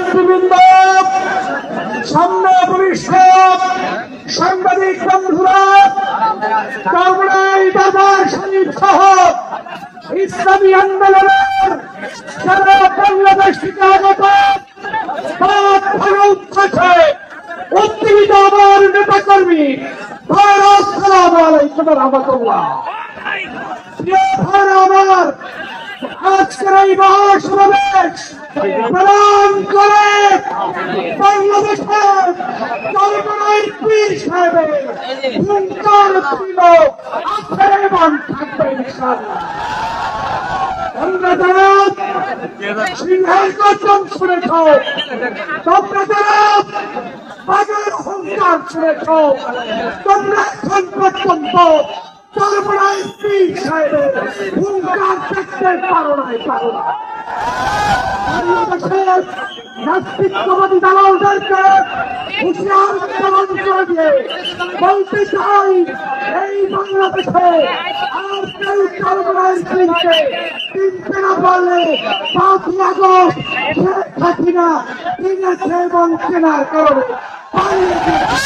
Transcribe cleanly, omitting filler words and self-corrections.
নেতৃবৃন্দ, সামনে বরিষ্ঠ সাংবাদিক বন্ধুরা, কামরাই বাজার শরীফ সহ ইসলামী আন্দোলনের সারা বাংলাদেশ থেকে আগত উত্তেজিত আমার নেতা কর্মী ভাইরা, আসসালামু আলাইকুম ওয়া রাহমাতুল্লাহ। প্রিয় ভাইরা আমার, আজকের এই মহাসমাবেশ প্রদান করে বাংলাদেশের চরমনায় পীর সাহেবের হুঙ্কার ছিল, আছে এবং থাকবে ইনশাআল্লাহ। তোমরা যারা সিংহের গর্জন শুনেছ, তোমরা যারা বাঘের হুঙ্কার শুনেছ, তোমরা এখন পর্যন্ত চরমনায় পীর সাহেবের হুঙ্কার দেখতে পারো নাই। বাংলাদেশের নাস্তিকবাদী দালালদেরকে হুঁশিয়ার প্রদান করে দিয়ে বলতে চাই, এই বাংলাদেশে আর কেউ চরমনায় পীরকে চিনতে না পারলে 5ই আগস্ট শেখ হাসিনা চিনেছে এবং চেনার কারণে পালিয়ে গেছে।